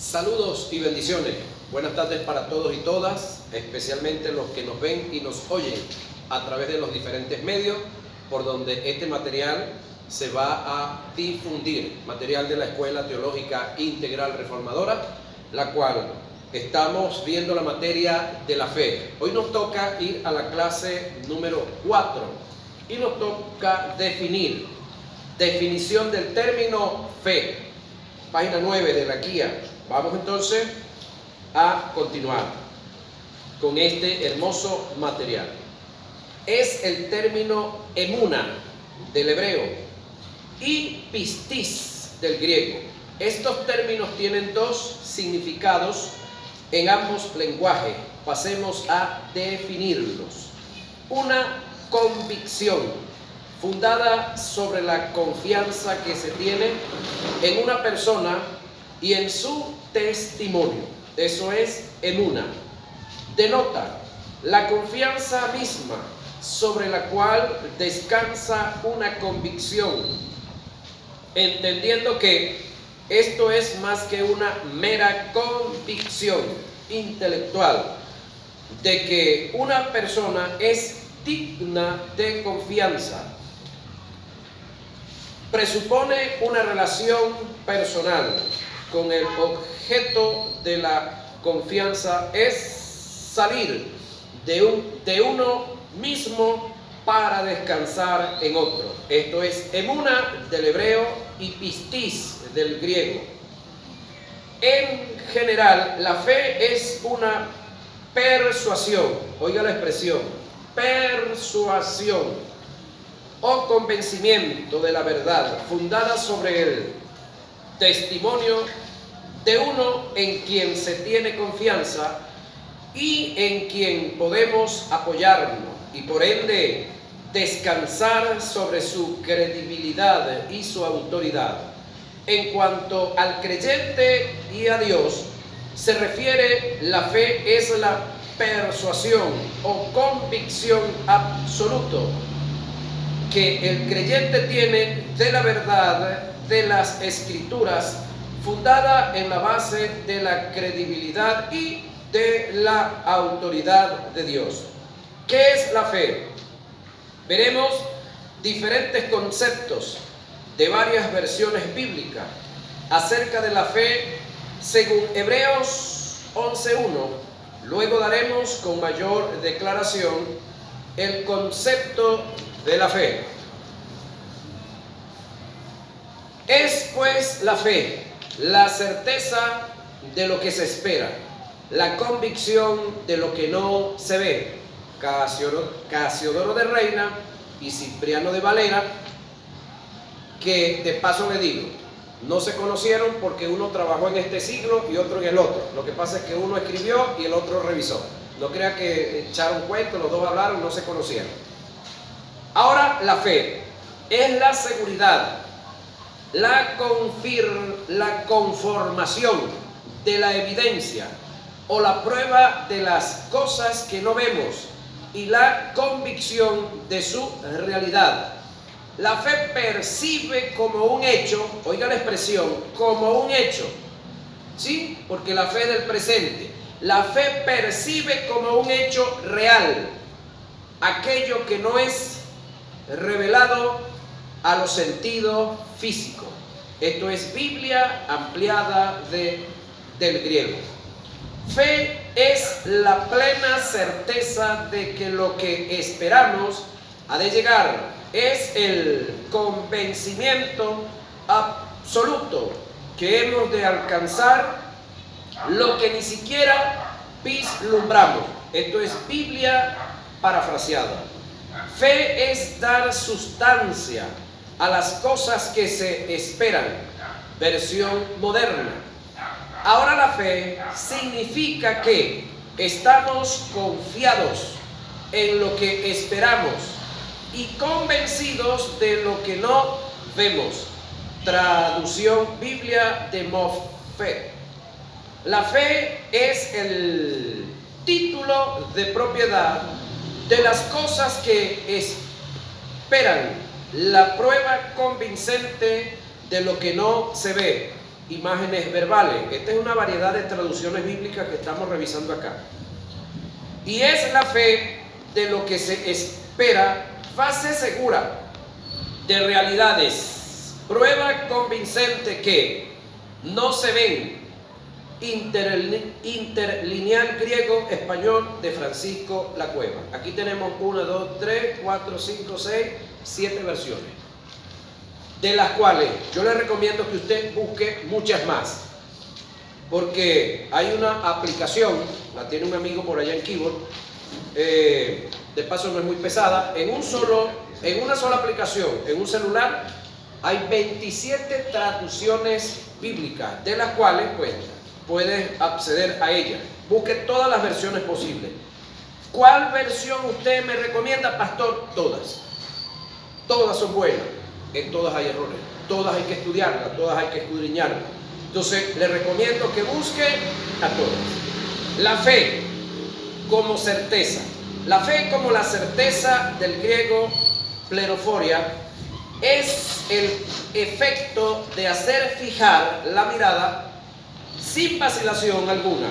Saludos y bendiciones. Buenas tardes para todos y todas, especialmente los que nos ven y nos oyen a través de los diferentes medios por donde este material se va a difundir, material de la Escuela Teológica Integral Reformadora, la cual estamos viendo la materia de la fe. Hoy nos toca ir a la clase número 4 y nos toca definición del término fe, página 9 de la guía. Vamos entonces a continuar con este hermoso material. Es el término emuna del hebreo y pistis del griego. Estos términos tienen dos significados en ambos lenguajes. Pasemos a definirlos. Una convicción fundada sobre la confianza que se tiene en una persona y en su testimonio. Eso es emuna. Denota la confianza misma sobre la cual descansa una convicción, entendiendo que esto es más que una mera convicción intelectual de que una persona es digna de confianza. Presupone una relación personal con el objeto de la confianza, es salir de uno mismo para descansar en otro. Esto es emuna del hebreo y pistis del griego. En general, la fe es una persuasión, oiga la expresión, persuasión o convencimiento de la verdad, fundada sobre el testimonio de uno en quien se tiene confianza y en quien podemos apoyarnos y por ende descansar sobre su credibilidad y su autoridad. En cuanto al creyente y a Dios se refiere, la fe es la persuasión o convicción absoluta que el creyente tiene de la verdad de las Escrituras, fundada en la base de la credibilidad y de la autoridad de Dios. ¿Qué es la fe? Veremos diferentes conceptos de varias versiones bíblicas acerca de la fe según Hebreos 11:1. Luego daremos con mayor declaración el concepto de la fe. Es pues la fe, la certeza de lo que se espera, la convicción de lo que no se ve. Casiodoro de Reina y Cipriano de Valera, que de paso le digo, no se conocieron porque uno trabajó en este siglo y otro en el otro. Lo que pasa es que uno escribió y el otro revisó. No crea que echaron cuento, los dos hablaron, no se conocieron. Ahora, la fe es la seguridad, la conformación de la evidencia o la prueba de las cosas que no vemos y la convicción de su realidad. La fe percibe como un hecho, oiga la expresión, como un hecho, ¿sí? Porque la fe es del presente. La fe percibe como un hecho real aquello que no es revelado a los sentidos físicos. Esto es Biblia ampliada del griego. Fe es la plena certeza de que lo que esperamos ha de llegar. Es el convencimiento absoluto que hemos de alcanzar lo que ni siquiera vislumbramos. Esto es Biblia parafraseada. Fe es dar sustancia a las cosas que se esperan, versión moderna. Ahora la fe significa que estamos confiados en lo que esperamos y convencidos de lo que no vemos. Traducción Biblia de Moffett. La fe es el título de propiedad de las cosas que esperan, la prueba convincente de lo que no se ve imágenes verbales. Esta es una variedad de traducciones bíblicas que estamos revisando acá. Y es la fe de lo que se espera, fase segura de realidades, prueba convincente que no se ven. Interlineal griego español de Francisco La Cueva. Aquí tenemos 1, 2, 3, 4, 5, 6, 7 versiones, de las cuales yo le recomiendo que usted busque muchas más, porque hay una aplicación, la tiene un amigo por allá en Keyboard, de paso no es muy pesada, en una sola aplicación, en un celular, hay 27 traducciones bíblicas, de las cuales pues puedes acceder a ella. Busque todas las versiones posibles. ¿Cuál versión usted me recomienda, pastor? Todas. Todas son buenas. En todas hay errores. Todas hay que estudiarlas, todas hay que escudriñarlas. Entonces, le recomiendo que busque a todas. La fe como certeza. La fe como la certeza del griego pleroforia es el efecto de hacer fijar la mirada sin vacilación alguna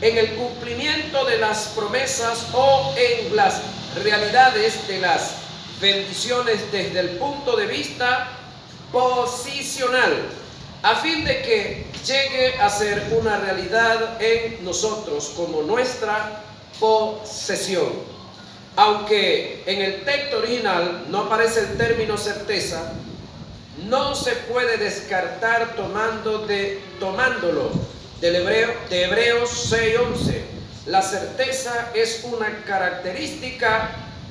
en el cumplimiento de las promesas o en las realidades de las bendiciones desde el punto de vista posicional, a fin de que llegue a ser una realidad en nosotros como nuestra posesión. Aunque en el texto original no aparece el término certeza, no se puede descartar tomándolo de Hebreos 6:11. La certeza es una característica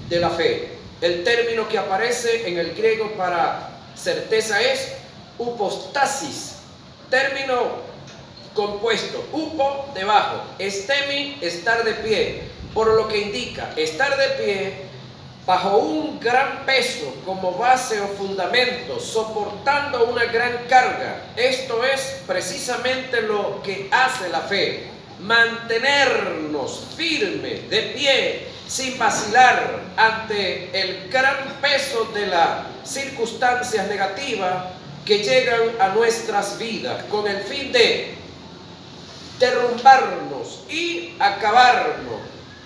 de la fe. El término que aparece en el griego para certeza es upostasis, término compuesto, upo debajo, estemi estar de pie, por lo que indica estar de pie bajo un gran peso como base o fundamento, soportando una gran carga. Esto es precisamente lo que hace la fe: mantenernos firmes, de pie, sin vacilar ante el gran peso de las circunstancias negativas que llegan a nuestras vidas, con el fin de derrumbarnos y acabarnos,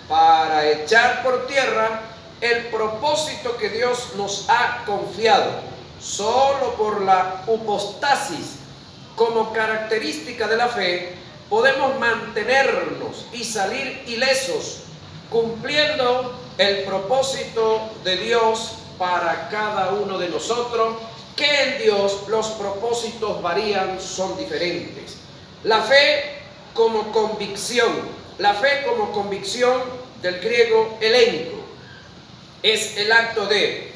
para echar por tierra el propósito que Dios nos ha confiado. Solo por la upostasis como característica de la fe podemos mantenernos y salir ilesos, cumpliendo el propósito de Dios para cada uno de nosotros, que en Dios los propósitos varían, son diferentes. La fe como convicción, la fe como convicción del griego helénico, es el acto de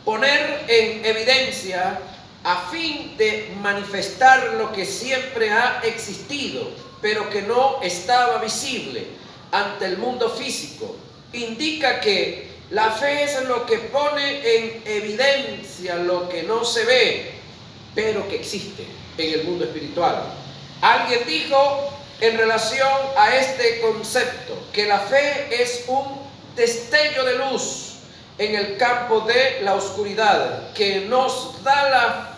poner en evidencia a fin de manifestar lo que siempre ha existido, pero que no estaba visible ante el mundo físico. Indica que la fe es lo que pone en evidencia lo que no se ve, pero que existe en el mundo espiritual. Alguien dijo en relación a este concepto que la fe es un destello de luz en el campo de la oscuridad, que nos da la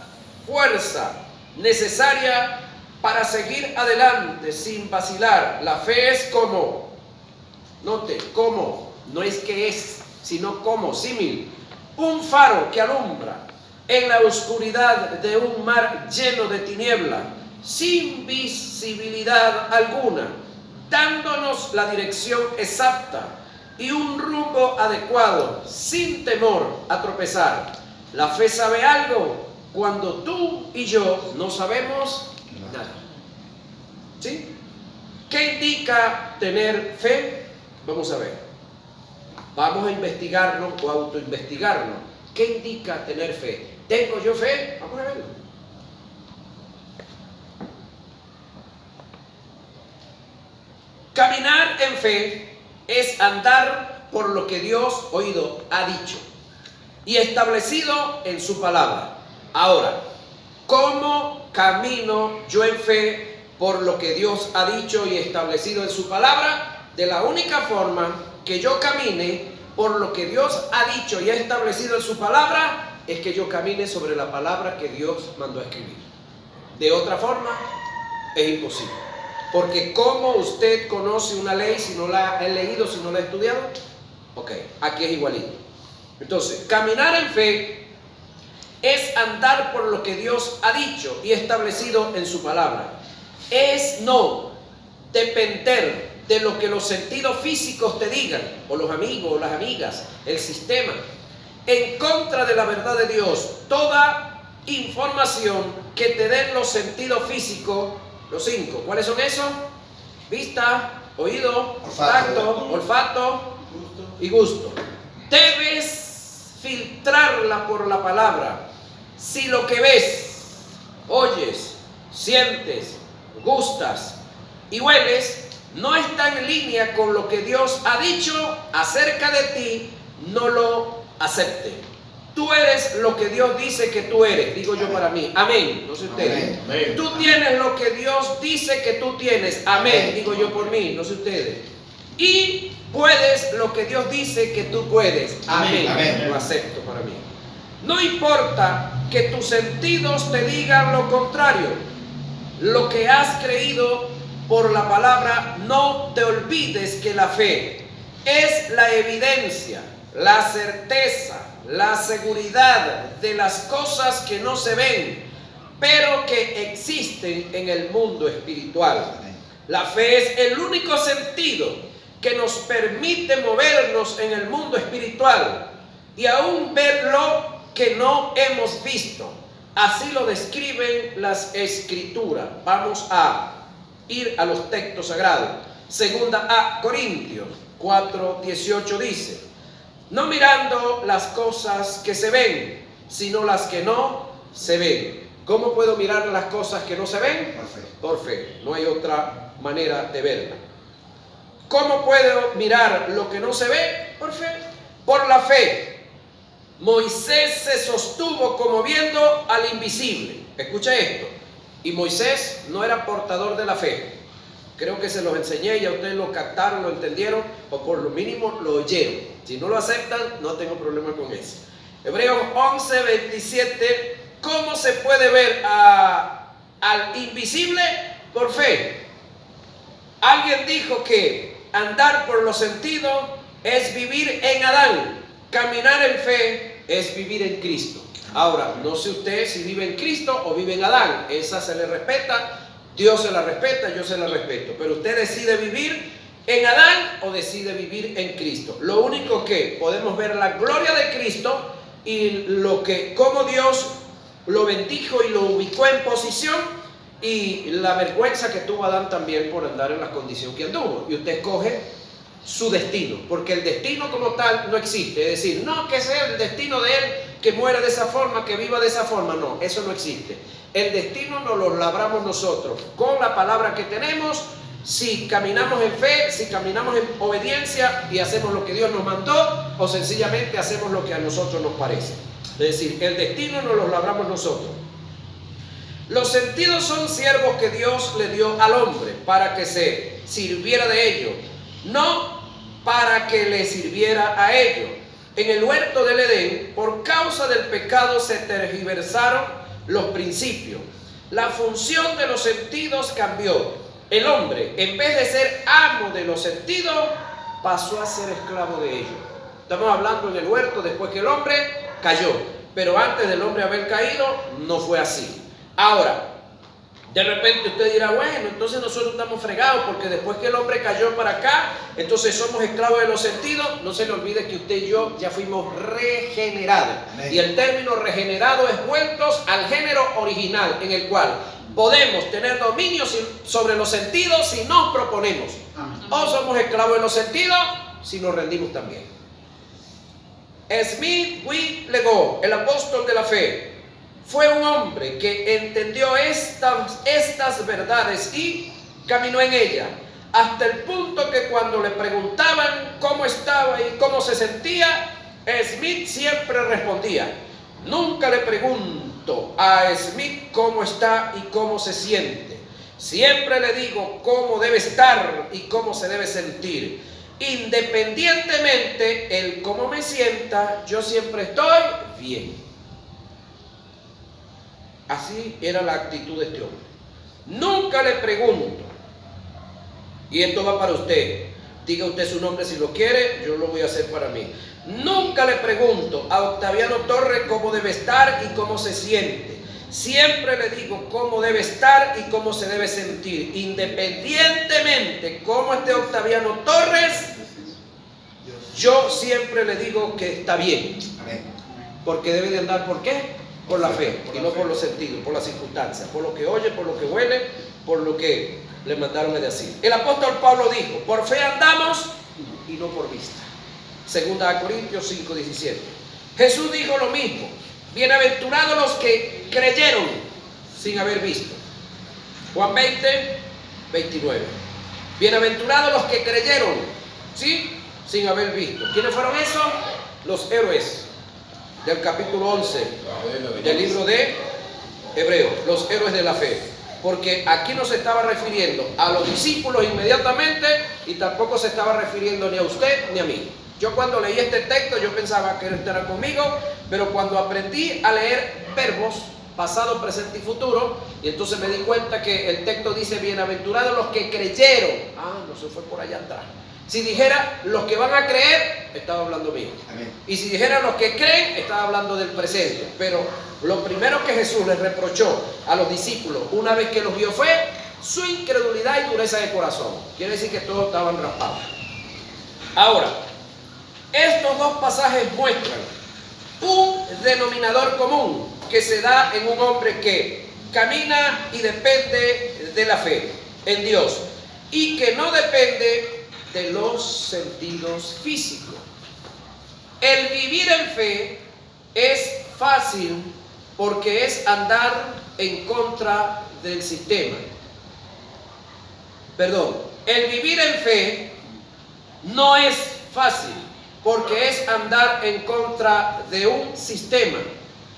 fuerza necesaria para seguir adelante sin vacilar. La fe es como, note, como, no es que es, sino como, símil, un faro que alumbra en la oscuridad de un mar lleno de tiniebla, sin visibilidad alguna, dándonos la dirección exacta y un rumbo adecuado, sin temor a tropezar. La fe sabe algo cuando tú y yo no sabemos nada. ¿Sí? ¿Qué indica tener fe? Vamos a ver. Vamos a investigarlo o autoinvestigarlo. ¿Qué indica tener fe? ¿Tengo yo fe? Vamos a verlo. Caminar en fe es andar por lo que Dios, oído, ha dicho y establecido en su palabra. Ahora, ¿cómo camino yo en fe por lo que Dios ha dicho y establecido en su palabra? De la única forma que yo camine por lo que Dios ha dicho y ha establecido en su palabra es que yo camine sobre la palabra que Dios mandó a escribir. De otra forma, es imposible. Porque ¿cómo usted conoce una ley si no la ha leído, si no la ha estudiado? Ok, aquí es igualito. Entonces, caminar en fe es andar por lo que Dios ha dicho y establecido en su palabra. Es no depender de lo que los sentidos físicos te digan, o los amigos, o las amigas, el sistema, en contra de la verdad de Dios. Toda información que te den los sentidos físicos, los 5, ¿cuáles son esos? Vista, oído, tacto, olfato y gusto. Debes filtrarla por la palabra. Si lo que ves, oyes, sientes, gustas y hueles no está en línea con lo que Dios ha dicho acerca de ti, no lo acepte. Tú eres lo que Dios dice que tú eres, digo yo para mí. Amén. No sé ustedes. Amén. Tú tienes lo que Dios dice que tú tienes. Amén. Digo yo por mí, no sé ustedes. Y puedes lo que Dios dice que tú puedes. Amén. Amén. Lo acepto para mí. No importa que tus sentidos te digan lo contrario. Lo que has creído por la palabra, no te olvides que la fe es la evidencia, la certeza, la seguridad de las cosas que no se ven, pero que existen en el mundo espiritual. La fe es el único sentido que nos permite movernos en el mundo espiritual y aún ver lo que no hemos visto. Así lo describen las Escrituras. Vamos a ir a los textos sagrados. Segunda a Corintios 4:18 dice: no mirando las cosas que se ven, sino las que no se ven. ¿Cómo puedo mirar las cosas que no se ven? Por fe. Por fe. No hay otra manera de verla. ¿Cómo puedo mirar lo que no se ve? Por fe. Por la fe. Moisés se sostuvo como viendo al invisible. Escucha esto. Y Moisés no era portador de la fe. Creo que se los enseñé y a ustedes lo captaron, lo entendieron, o por lo mínimo lo oyeron. Si no lo aceptan, no tengo problema con eso. Hebreos 11:27. ¿Cómo se puede ver al invisible? Por fe. Alguien dijo que andar por los sentidos es vivir en Adán. Caminar en fe es vivir en Cristo. Ahora, no sé usted si vive en Cristo o vive en Adán. Esa se le respeta. Dios se la respeta, yo se la respeto. Pero usted decide vivir en Adán o decide vivir en Cristo. Lo único que podemos ver la gloria de Cristo y cómo Dios lo bendijo y lo ubicó en posición, y la vergüenza que tuvo Adán también por andar en la condición que anduvo. Y usted escoge su destino, porque el destino como tal no existe. Es decir, no que sea el destino de él que muera de esa forma, que viva de esa forma. No, eso no existe. El destino nos lo labramos nosotros con la palabra que tenemos. Si caminamos en fe, si caminamos en obediencia y hacemos lo que Dios nos mandó, o sencillamente hacemos lo que a nosotros nos parece. Es decir, el destino nos lo labramos nosotros. Los sentidos son siervos que Dios le dio al hombre para que se sirviera de ellos, no para que le sirviera a ellos. En el huerto del Edén, por causa del pecado, se tergiversaron los principios. La función de los sentidos cambió. El hombre, en vez de ser amo de los sentidos, pasó a ser esclavo de ellos. Estamos hablando en el huerto después que el hombre cayó, pero antes del hombre haber caído no fue así. Ahora, de repente usted dirá, bueno, entonces nosotros estamos fregados porque después que el hombre cayó para acá, entonces somos esclavos de los sentidos. No se le olvide que usted y yo ya fuimos regenerados. Amén. Y el término regenerado es vueltos al género original, en el cual podemos tener dominio sobre los sentidos si nos proponemos. Amén. O somos esclavos de los sentidos si nos rendimos también. Smith Wigglesworth, el apóstol de la fe, fue un hombre que entendió estas verdades y caminó en ellas, hasta el punto que cuando le preguntaban cómo estaba y cómo se sentía, Smith siempre respondía: nunca le pregunto a Smith cómo está y cómo se siente, siempre le digo cómo debe estar y cómo se debe sentir. Independientemente el cómo me sienta, yo siempre estoy bien. Así era la actitud de este hombre. Nunca le pregunto, y esto va para usted, diga usted su nombre si lo quiere, yo lo voy a hacer para mí. Nunca le pregunto a Octaviano Torres cómo debe estar y cómo se siente. Siempre le digo cómo debe estar y cómo se debe sentir, independientemente cómo esté Octaviano Torres. Yo siempre le digo que está bien, porque debe de andar, ¿por qué? Por la fe, y no por los sentidos, por las circunstancias, por lo que oye, por lo que huele, por lo que le mandaron a decir. El apóstol Pablo dijo, por fe andamos y no por vista. Segunda a Corintios 5:17. Jesús dijo lo mismo, bienaventurados los que creyeron sin haber visto. Juan 20:29. Bienaventurados los que creyeron, ¿sí?, sin haber visto. ¿Quiénes fueron esos? Los héroes del capítulo 11 del libro de Hebreos, los héroes de la fe. Porque aquí no se estaba refiriendo a los discípulos inmediatamente y tampoco se estaba refiriendo ni a usted ni a mí. Yo cuando leí este texto yo pensaba que él estará conmigo, pero cuando aprendí a leer verbos, pasado, presente y futuro, y entonces me di cuenta que el texto dice bienaventurados los que creyeron. No se fue por allá atrás. Si dijera los que van a creer, estaba hablando mío. Amén. Y si dijera los que creen, estaba hablando del presente. Pero lo primero que Jesús les reprochó a los discípulos una vez que los vio fue su incredulidad y dureza de corazón. Quiere decir que todos estaban raspados. Ahora, estos dos pasajes muestran un denominador común que se da en un hombre que camina y depende de la fe en Dios y que no depende de los sentidos físicos. El vivir en fe es fácil porque es andar en contra del sistema. El vivir en fe no es fácil porque es andar en contra de un sistema.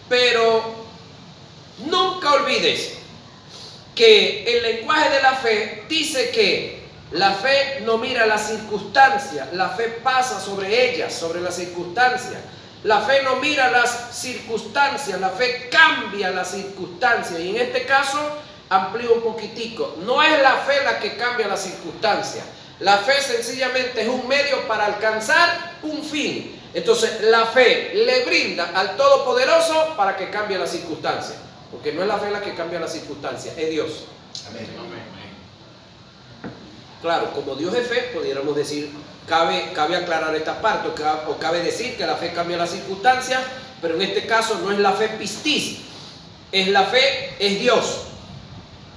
Pero nunca olvides que el lenguaje de la fe dice que la fe no mira las circunstancias, la fe pasa sobre ellas, sobre las circunstancias. La fe no mira las circunstancias, la fe cambia las circunstancias. Y en este caso, amplío un poquitico. No es la fe la que cambia las circunstancias. La fe sencillamente es un medio para alcanzar un fin. Entonces, la fe le brinda al Todopoderoso para que cambie las circunstancias. Porque no es la fe la que cambia las circunstancias, es Dios. Amén. Claro, como Dios es fe, pudiéramos decir, cabe aclarar esta parte, o cabe decir que la fe cambia las circunstancias, pero en este caso no es la fe pistis, es la fe, es Dios.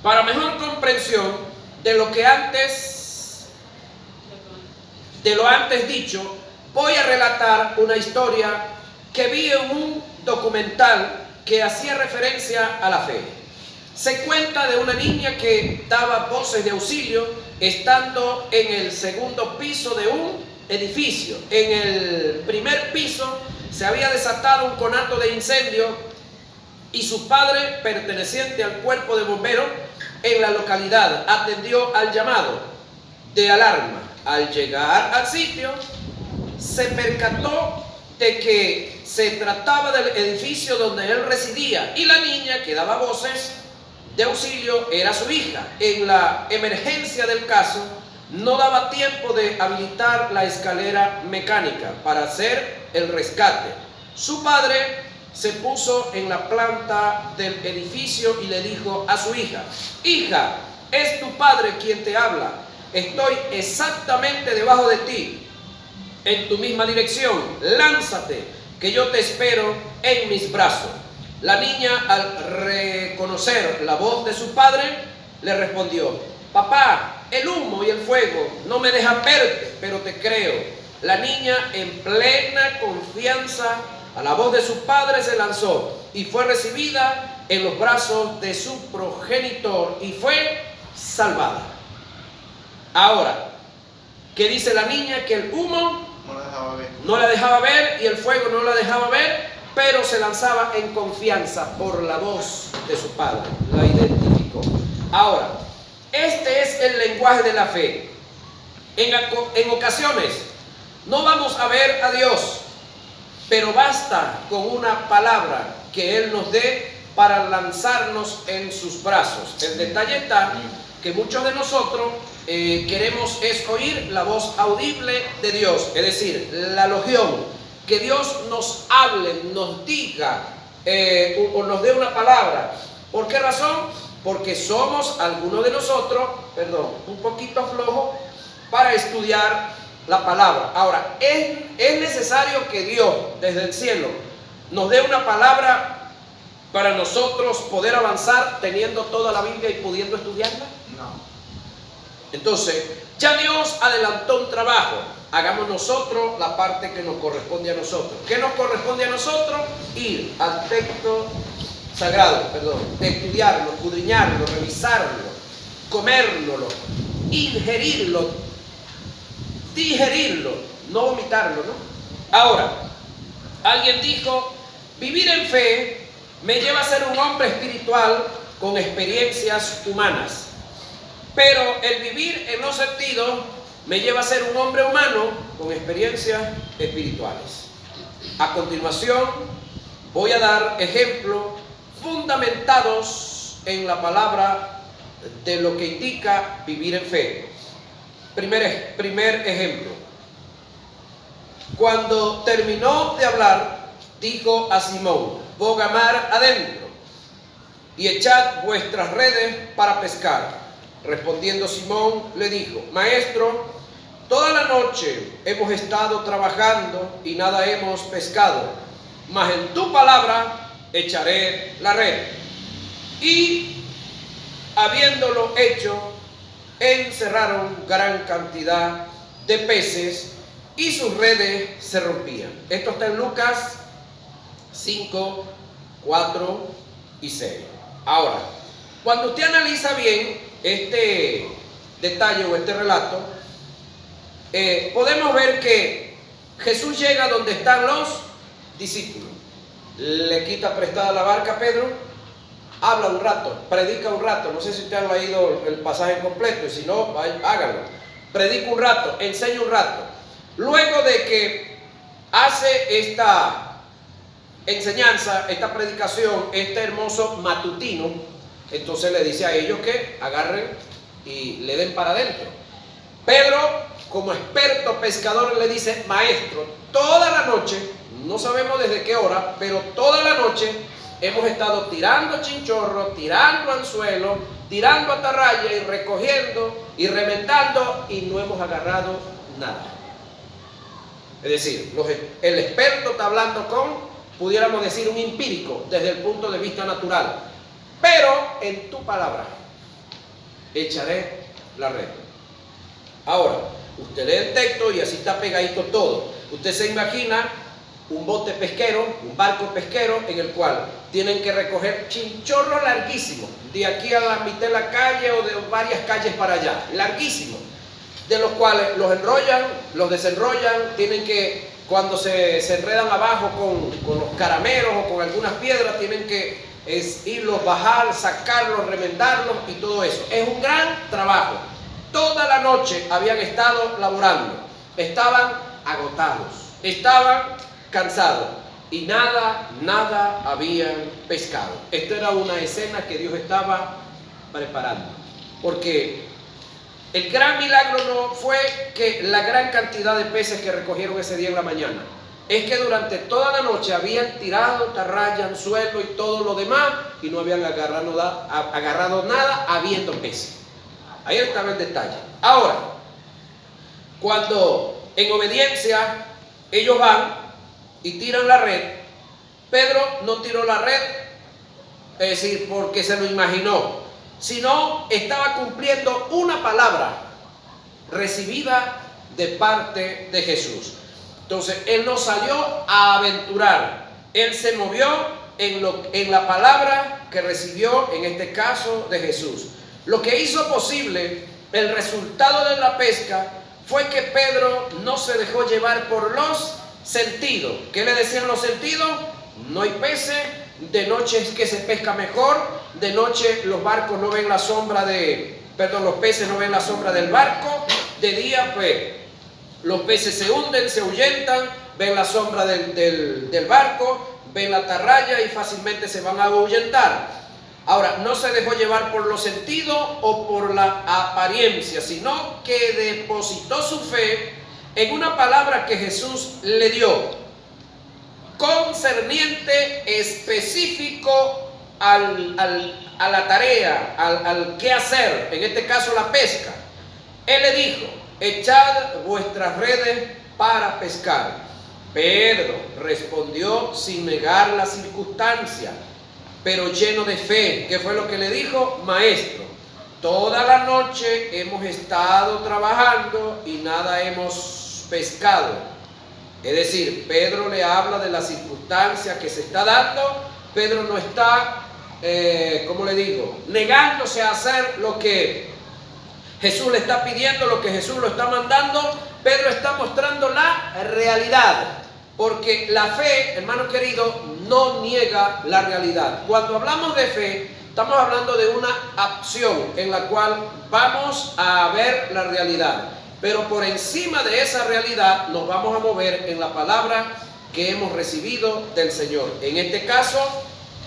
Para mejor comprensión de lo antes dicho, voy a relatar una historia que vi en un documental que hacía referencia a la fe. Se cuenta de una niña que daba voces de auxilio estando en el segundo piso de un edificio. En el primer piso se había desatado un conato de incendio y su padre, perteneciente al cuerpo de bomberos en la localidad, atendió al llamado de alarma. Al llegar al sitio, se percató de que se trataba del edificio donde él residía y la niña que daba voces de auxilio era su hija. En la emergencia del caso, no daba tiempo de habilitar la escalera mecánica para hacer el rescate. Su padre se puso en la planta del edificio y le dijo a su hija: hija, es tu padre quien te habla. Estoy exactamente debajo de ti, en tu misma dirección. Lánzate, que yo te espero en mis brazos. La niña, al reconocer la voz de su padre, le respondió: papá, el humo y el fuego no me dejan verte, pero te creo. La niña, en plena confianza a la voz de su padre, se lanzó y fue recibida en los brazos de su progenitor y fue salvada. Ahora, ¿qué dice la niña? Que el humo no la dejaba ver y el fuego no la dejaba ver, pero se lanzaba en confianza por la voz de su padre. La identificó. Ahora, este es el lenguaje de la fe. En ocasiones no vamos a ver a Dios, pero basta con una palabra que Él nos dé para lanzarnos en sus brazos. El detalle está que muchos de nosotros queremos es oír la voz audible de Dios, es decir, la logión, que Dios nos hable, nos diga o nos dé una palabra. ¿Por qué razón? Porque somos algunos de nosotros, un poquito flojos para estudiar la palabra. Ahora, ¿es necesario que Dios desde el cielo nos dé una palabra para nosotros poder avanzar teniendo toda la Biblia y pudiendo estudiarla? No. Entonces, ya Dios adelantó un trabajo. Hagamos nosotros la parte que nos corresponde a nosotros. ¿Qué nos corresponde a nosotros? Ir al texto sagrado, estudiarlo, escudriñarlo, revisarlo, comérnoslo, ingerirlo, digerirlo, no vomitarlo, ¿no? Ahora, alguien dijo, vivir en fe me lleva a ser un hombre espiritual con experiencias humanas. Pero el vivir en los sentidos me lleva a ser un hombre humano con experiencias espirituales. A continuación, voy a dar ejemplos fundamentados en la palabra de lo que indica vivir en fe. Primer ejemplo. Cuando terminó de hablar, dijo a Simón, boga mar adentro y echad vuestras redes para pescar. Respondiendo Simón le dijo, Maestro, toda la noche hemos estado trabajando y nada hemos pescado, mas en tu palabra echaré la red. Y habiéndolo hecho, encerraron gran cantidad de peces y sus redes se rompían. Esto está en Lucas 5, 4 y 6. Ahora, cuando usted analiza bien este detalle o este relato, podemos ver que Jesús llega donde están los discípulos, le quita prestada la barca a Pedro, habla un rato, predica un rato, no sé si usted ha leído el pasaje completo, y si no, háganlo, predica un rato, enseña un rato. Luego de que hace esta enseñanza, esta predicación, este hermoso matutino, entonces le dice a ellos que agarren y le den para adentro. Pedro, como experto pescador, le dice, Maestro, toda la noche, no sabemos desde qué hora, pero toda la noche hemos estado tirando chinchorro, tirando anzuelo, tirando atarraya y recogiendo y remendando y no hemos agarrado nada. Es decir, el experto está hablando con, pudiéramos decir, un empírico desde el punto de vista natural. Pero en tu palabra echaré la red. Ahora, usted lee el texto y así está pegadito todo. Usted se imagina un bote pesquero, un barco pesquero en el cual tienen que recoger chinchorros larguísimos, de aquí a la mitad de la calle o de varias calles para allá, larguísimos, de los cuales los enrollan, los desenrollan, tienen que, cuando se enredan abajo con los caramelos o con algunas piedras, tienen que irlos, bajar, sacarlos, remendarlos y todo eso. Es un gran trabajo. Toda la noche habían estado laborando, estaban agotados, estaban cansados y nada habían pescado. Esta era una escena que Dios estaba preparando, porque el gran milagro no fue que la gran cantidad de peces que recogieron ese día en la mañana, es que durante toda la noche habían tirado atarraya, anzuelo y todo lo demás y no habían agarrado nada habiendo peces. Ahí estaba el detalle. Ahora, cuando en obediencia ellos van y tiran la red, Pedro no tiró la red, es decir, porque se lo imaginó, sino estaba cumpliendo una palabra recibida de parte de Jesús. Entonces, él no salió a aventurar, él se movió en la palabra que recibió, en este caso, de Jesús. Lo que hizo posible el resultado de la pesca fue que Pedro no se dejó llevar por los sentidos. ¿Qué le decían los sentidos? No hay peces, de noche es que se pesca mejor, de noche los barcos no ven la sombra los peces no ven la sombra del barco, de día pues los peces se hunden, se ahuyentan, ven la sombra del barco, ven la atarraya y fácilmente se van a ahuyentar. Ahora, no se dejó llevar por los sentidos o por la apariencia, sino que depositó su fe en una palabra que Jesús le dio, concerniente específico a la tarea, al qué hacer, en este caso la pesca. Él le dijo: echad vuestras redes para pescar. Pedro respondió sin negar la circunstancia, pero lleno de fe. ¿Qué fue lo que le dijo? Maestro, toda la noche hemos estado trabajando y nada hemos pescado. Es decir, Pedro le habla de la circunstancia que se está dando. Pedro no está, ¿cómo le digo?, negándose a hacer lo que Jesús le está pidiendo, lo que Jesús lo está mandando. Pedro está mostrando la realidad, porque la fe, hermano querido, no niega la realidad. Cuando hablamos de fe, estamos hablando de una acción en la cual vamos a ver la realidad, pero por encima de esa realidad nos vamos a mover en la palabra que hemos recibido del Señor. En este caso,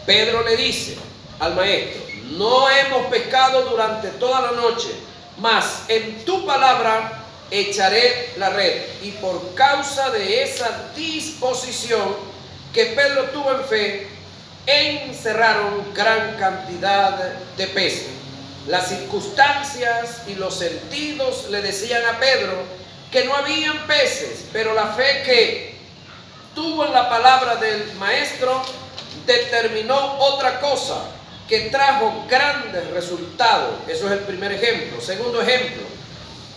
Pedro le dice al maestro: no hemos pescado durante toda la noche, mas en tu palabra echaré la red. Y por causa de esa disposición que Pedro tuvo en fe, encerraron gran cantidad de peces. Las circunstancias y los sentidos le decían a Pedro que no habían peces, pero la fe que tuvo en la palabra del maestro determinó otra cosa, que trajo grandes resultados. Eso es el primer ejemplo. Segundo ejemplo: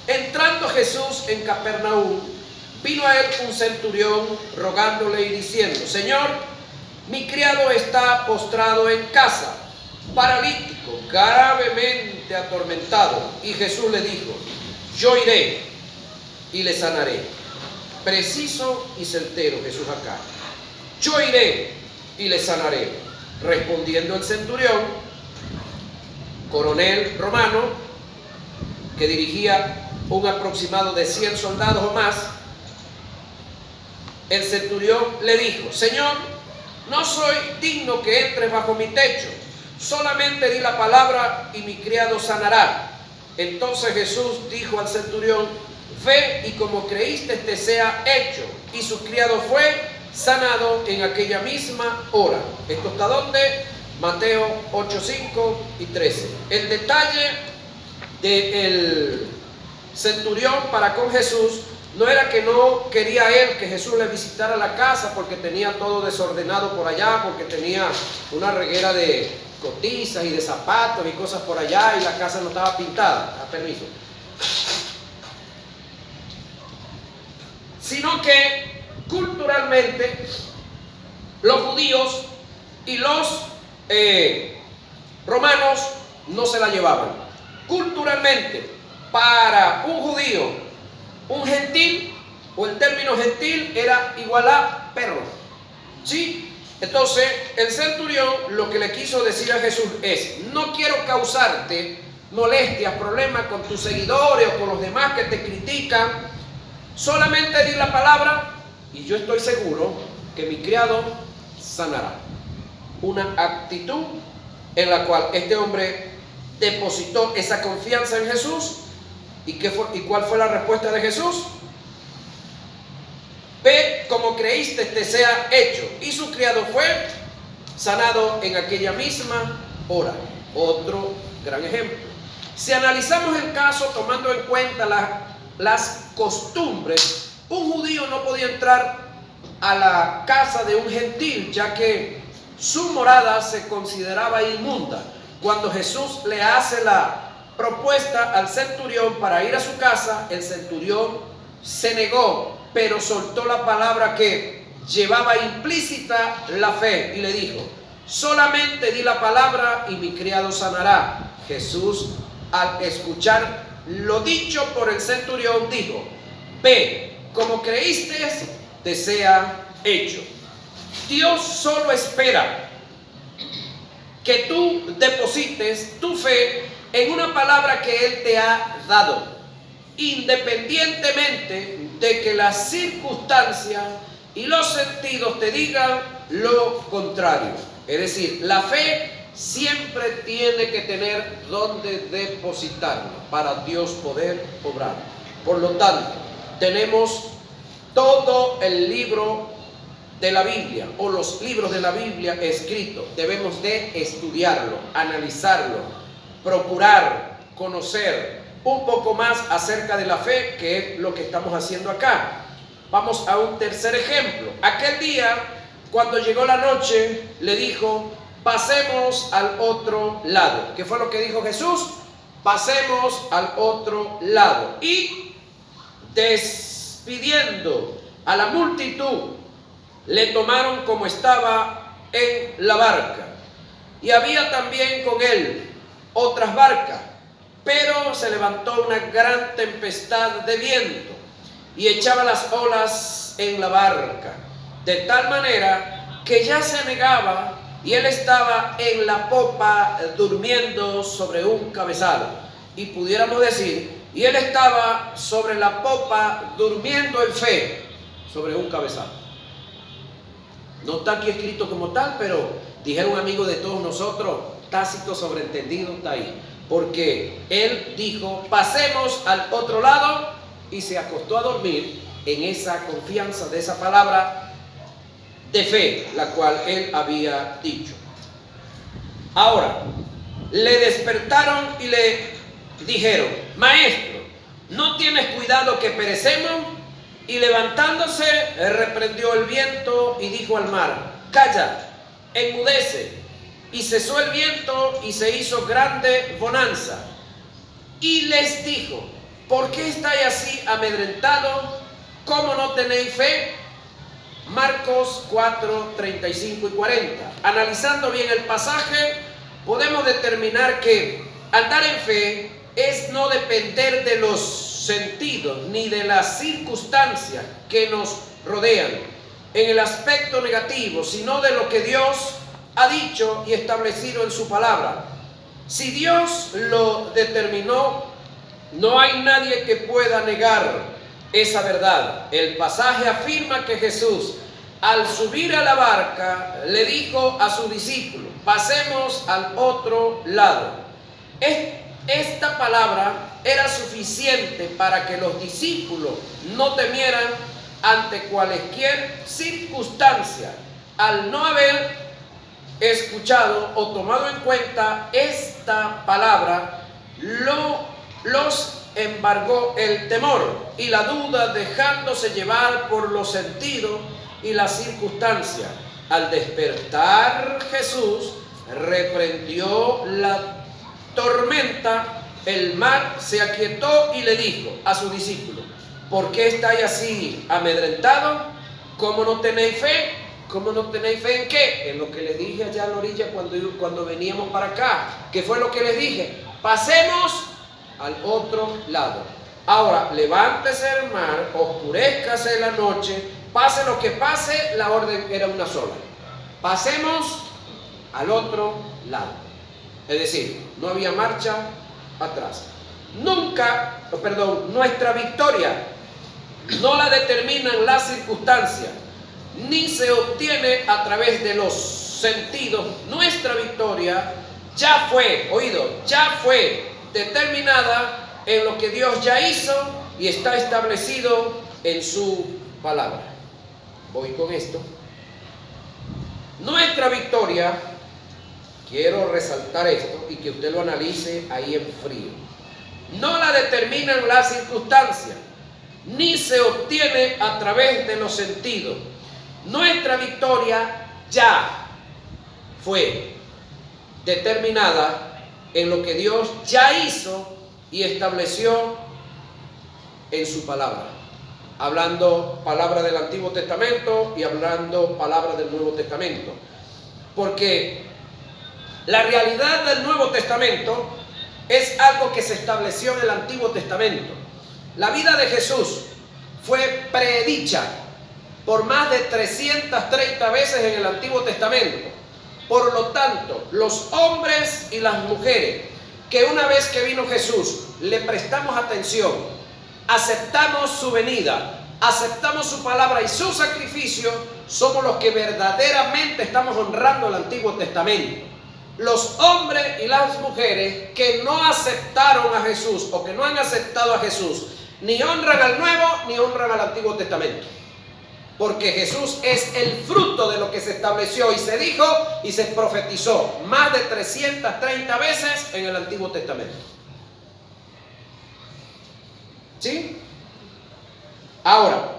entrando Jesús en Capernaum, vino a él un centurión rogándole y diciendo: Señor, mi criado está postrado en casa, paralítico, gravemente atormentado. Y Jesús le dijo: yo iré y le sanaré. Preciso y certero Jesús acá. Yo iré y le sanaré. Respondiendo el centurión, coronel romano, que dirigía un aproximado de 100 soldados o más, el centurión le dijo: Señor, no soy digno que entres bajo mi techo, solamente di la palabra y mi criado sanará. Entonces Jesús dijo al centurión: ve y como creíste te sea hecho. Y su criado fue sanado en aquella misma hora. ¿Esto está dónde? Mateo 8, 5 y 13. El detalle del centurión para con Jesús no era que no quería él que Jesús le visitara la casa porque tenía todo desordenado por allá, porque tenía una reguera de cotizas y de zapatos y cosas por allá y la casa no estaba pintada. Permiso. Sino que culturalmente los judíos y los romanos no se la llevaban. Culturalmente, para un judío, un gentil, o el término gentil era igual a perro, ¿sí? Entonces el centurión lo que le quiso decir a Jesús es: no quiero causarte molestias, problemas con tus seguidores o con los demás que te critican, solamente di la palabra y yo estoy seguro que mi criado sanará. Una actitud en la cual este hombre depositó esa confianza en Jesús. ¿Y cuál fue la respuesta de Jesús? Ve, como creíste te sea hecho. Y su criado fue sanado en aquella misma hora. Otro gran ejemplo. Si analizamos el caso tomando en cuenta las costumbres, un judío no podía entrar a la casa de un gentil, ya que su morada se consideraba inmunda. Cuando Jesús le hace la propuesta al centurión para ir a su casa, el centurión se negó, pero soltó la palabra que llevaba implícita la fe y le dijo: solamente di la palabra y mi criado sanará. Jesús, al escuchar lo dicho por el centurión, dijo: ve, como creíste te sea hecho. Dios solo espera que tú deposites tu fe en una palabra que Él te ha dado, independientemente de que las circunstancias y los sentidos te digan lo contrario. Es decir, la fe siempre tiene que tener donde depositarlo para Dios poder obrar. Por lo tanto, tenemos todo el libro de la Biblia o los libros de la Biblia escritos. Debemos de estudiarlo, analizarlo, procurar conocer un poco más acerca de la fe, que es lo que estamos haciendo acá. Vamos a un tercer ejemplo. Aquel día, cuando llegó la noche, le dijo: pasemos al otro lado. ¿Qué fue lo que dijo Jesús? Pasemos al otro lado. Y despidiendo a la multitud, le tomaron como estaba en la barca. Y había también con él otras barcas, pero se levantó una gran tempestad de viento y echaba las olas en la barca, de tal manera que ya se anegaba, y él estaba en la popa durmiendo sobre un cabezal. Y pudiéramos decir, y él estaba sobre la popa durmiendo en fe sobre un cabezal. No está aquí escrito como tal, pero dijeron amigos de todos nosotros, tácito sobreentendido está ahí. Porque él dijo: pasemos al otro lado, y se acostó a dormir en esa confianza de esa palabra de fe, la cual él había dicho. Ahora, le despertaron y le dijeron: maestro, ¿no tienes cuidado que perecemos? Y levantándose, reprendió el viento y dijo al mar: calla, enmudece. Y cesó el viento y se hizo grande bonanza. Y les dijo: ¿por qué estáis así amedrentados? ¿Cómo no tenéis fe? Marcos 4, 35 y 40. Analizando bien el pasaje, podemos determinar que andar en fe es no depender de los sentidos ni de las circunstancias que nos rodean en el aspecto negativo, sino de lo que Dios ha dicho y establecido en su palabra. Si Dios lo determinó, no hay nadie que pueda negar esa verdad. El pasaje afirma que Jesús, al subir a la barca, le dijo a su discípulo: pasemos al otro lado. Esta palabra era suficiente para que los discípulos no temieran ante cualquier circunstancia. Al no haber escuchado o tomado en cuenta esta palabra, los embargó el temor y la duda, dejándose llevar por los sentidos y las circunstancias. Al despertar Jesús, reprendió la tormenta, el mar se aquietó y le dijo a su discípulo: ¿por qué estáis así amedrentados? ¿Cómo no tenéis fe? ¿Cómo no tenéis fe en qué? En lo que les dije allá a la orilla cuando veníamos para acá. ¿Qué fue lo que les dije? Pasemos al otro lado. Ahora, levántese el mar, oscurezcase la noche, pase lo que pase, la orden era una sola: pasemos al otro lado. Es decir, no había marcha atrás. Nuestra victoria no la determinan las circunstancias, ni se obtiene a través de los sentidos. Nuestra victoria ya fue, ya fue determinada en lo que Dios ya hizo y está establecido en su palabra. Voy con esto. Nuestra victoria, quiero resaltar esto y que usted lo analice ahí en frío, no la determinan las circunstancias, ni se obtiene a través de los sentidos. Nuestra victoria ya fue determinada en lo que Dios ya hizo y estableció en su palabra. Hablando palabra del Antiguo Testamento y hablando palabra del Nuevo Testamento. Porque la realidad del Nuevo Testamento es algo que se estableció en el Antiguo Testamento. La vida de Jesús fue predicha por más de 330 veces en el Antiguo Testamento. Por lo tanto, los hombres y las mujeres que una vez que vino Jesús le prestamos atención, aceptamos su venida, aceptamos su palabra y su sacrificio, somos los que verdaderamente estamos honrando el Antiguo Testamento. Los hombres y las mujeres que no aceptaron a Jesús o que no han aceptado a Jesús, ni honran al Nuevo ni honran al Antiguo Testamento. Porque Jesús es el fruto de lo que se estableció y se dijo y se profetizó más de 330 veces en el Antiguo Testamento. ¿Sí? Ahora,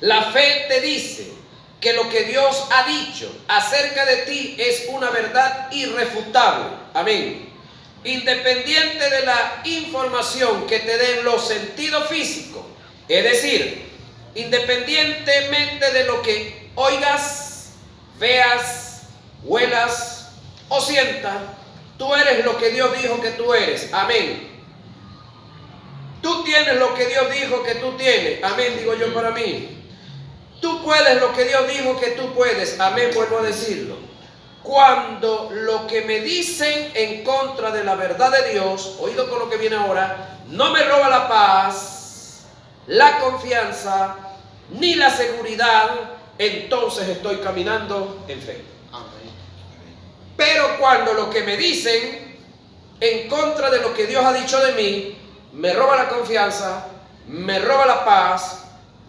la fe te dice que lo que Dios ha dicho acerca de ti es una verdad irrefutable. Amén. Independiente de la información que te den los sentidos físicos, es decir, independientemente de lo que oigas, veas, huelas o sientas, tú eres lo que Dios dijo que tú eres. Amén. Tú tienes lo que Dios dijo que tú tienes. Amén, digo yo para mí. Tú puedes lo que Dios dijo que tú puedes. Amén, vuelvo a decirlo. Cuando lo que me dicen en contra de la verdad de Dios, oído con lo que viene ahora, no me roba la paz, la confianza, ni la seguridad, entonces estoy caminando en fe. Amén. Pero cuando lo que me dicen en contra de lo que Dios ha dicho de mí, me roba la confianza, me roba la paz,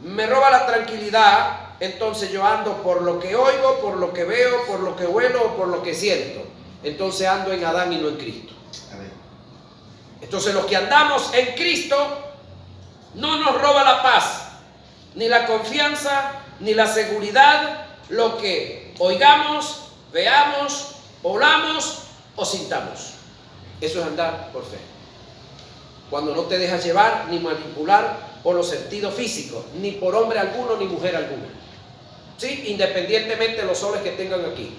me roba la tranquilidad, entonces yo ando por lo que oigo, por lo que veo, por lo que huelo o por lo que siento. Entonces ando en Adán y no en Cristo. Amén. Entonces los que andamos en Cristo no nos roba la paz, ni la confianza, ni la seguridad, lo que oigamos, veamos, olamos o sintamos. Eso es andar por fe. Cuando no te dejas llevar ni manipular por los sentidos físicos, ni por hombre alguno ni mujer alguna. ¿Sí? Independientemente de los soles que tengan aquí.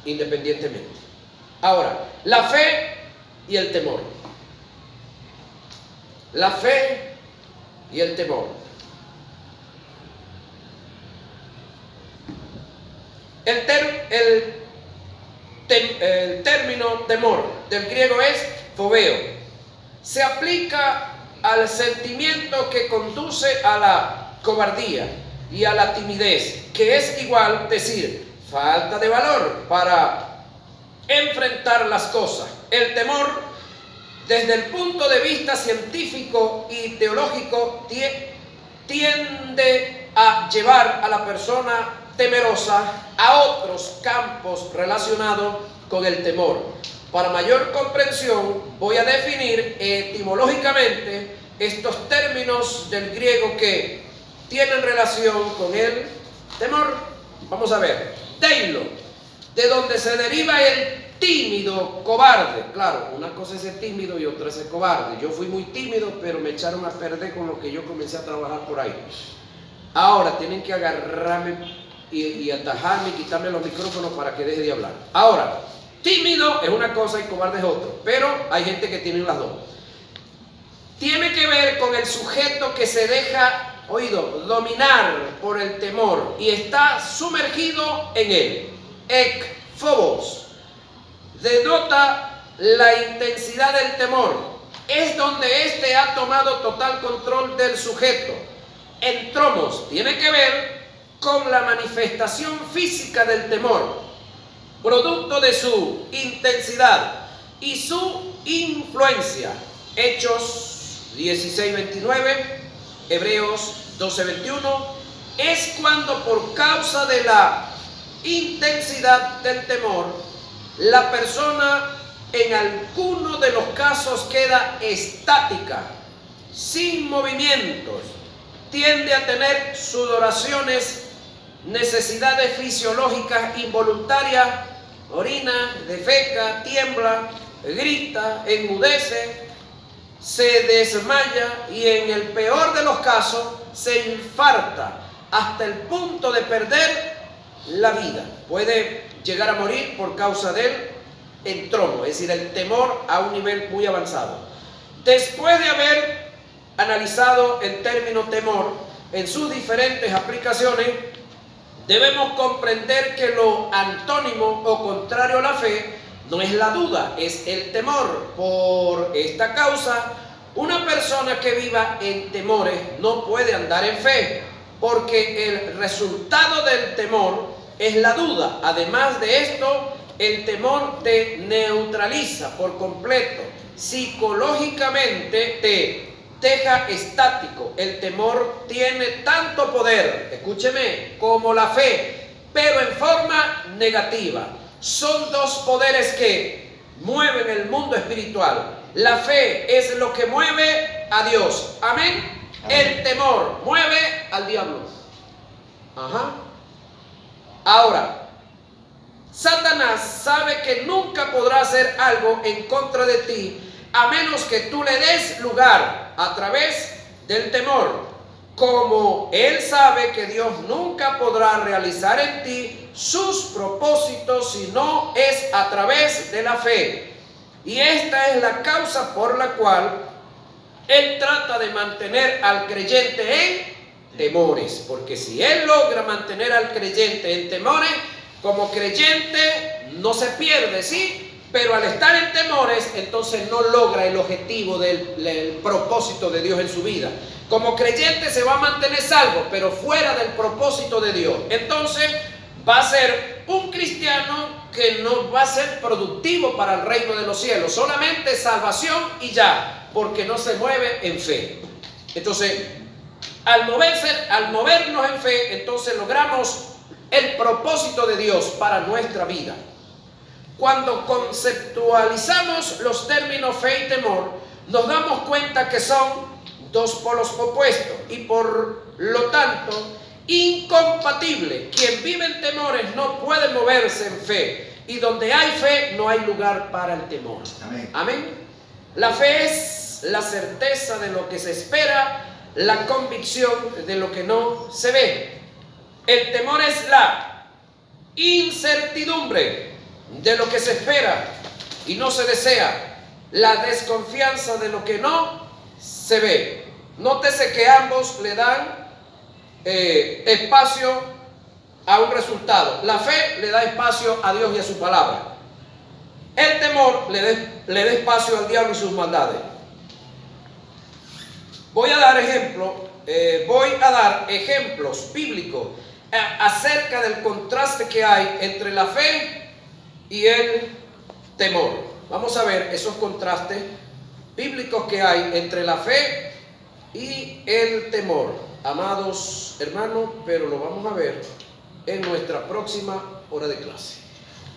Independientemente. Ahora, la fe y el temor. La fe y el temor. El término temor del griego es fobeo. Se aplica al sentimiento que conduce a la cobardía y a la timidez, que es igual decir falta de valor para enfrentar las cosas. El temor, desde el punto de vista científico y teológico, tiende a llevar a la persona temerosa a otros campos relacionados con el temor. Para mayor comprensión voy a definir etimológicamente estos términos del griego que tienen relación con el temor. Vamos a ver. Teilo, de donde se deriva el tímido, cobarde. Claro, una cosa es ser tímido y otra es ser cobarde. Yo fui muy tímido, pero me echaron a perder con lo que yo comencé a trabajar por ahí. Ahora tienen que agarrarme y atajarme y quitarme los micrófonos para que deje de hablar. Ahora, tímido es una cosa y cobarde es otro, pero hay gente que tiene las dos. Tiene que ver con el sujeto que se deja, oído, dominar por el temor y está sumergido en él. Phobos denota la intensidad del temor. Es donde éste ha tomado total control del sujeto. Entromos tiene que ver con la manifestación física del temor, producto de su intensidad y su influencia. Hechos 16:29, Hebreos 12:21, es cuando por causa de la intensidad del temor, la persona en alguno de los casos queda estática, sin movimientos, tiende a tener sudoraciones, necesidades fisiológicas involuntarias, orina, defeca, tiembla, grita, enmudece, se desmaya y en el peor de los casos se infarta hasta el punto de perder la vida. Puede llegar a morir por causa del entromo, es decir, el temor a un nivel muy avanzado. Después de haber analizado el término temor en sus diferentes aplicaciones, debemos comprender que lo antónimo o contrario a la fe no es la duda, es el temor. Por esta causa, Una persona que viva en temores no puede andar en fe, porque el resultado del temor es la duda. Además de esto, el temor te neutraliza por completo. Psicológicamente te deja estático. El temor tiene tanto poder, escúcheme, como la fe, pero en forma negativa. Son dos poderes que mueven el mundo espiritual. La fe es lo que mueve a Dios. Amén. El temor mueve al diablo. Ajá. Ahora, Satanás sabe que nunca podrá hacer algo en contra de ti a menos que tú le des lugar a través del temor. Como él sabe que Dios nunca podrá realizar en ti sus propósitos si no es a través de la fe. Y esta es la causa por la cual él trata de mantener al creyente en temores. Porque si él logra mantener al creyente en temores, como creyente no se pierde, ¿sí? Pero al estar en temores, entonces no logra el objetivo del propósito de Dios en su vida. Como creyente se va a mantener salvo, pero fuera del propósito de Dios. Entonces va a ser un cristiano que no va a ser productivo para el reino de los cielos. Solamente salvación y ya, porque no se mueve en fe. Entonces, al movernos en fe, entonces logramos el propósito de Dios para nuestra vida. Cuando conceptualizamos los términos fe y temor, nos damos cuenta que son dos polos opuestos y por lo tanto incompatibles. Quien vive en temores no puede moverse en fe, y donde hay fe no hay lugar para el temor. Amén. Amén. La fe es la certeza de lo que se espera, la convicción de lo que no se ve. El temor es la incertidumbre de lo que se espera y no se desea, la desconfianza de lo que no se ve. Nótese que ambos le dan espacio a un resultado. La fe le da espacio a Dios y a su palabra. El temor le da espacio al diablo y sus maldades. Voy a dar ejemplos bíblicos acerca del contraste que hay entre la fe y el temor. Vamos a ver esos contrastes bíblicos que hay entre la fe y el temor, amados hermanos, pero lo vamos a ver en nuestra próxima hora de clase.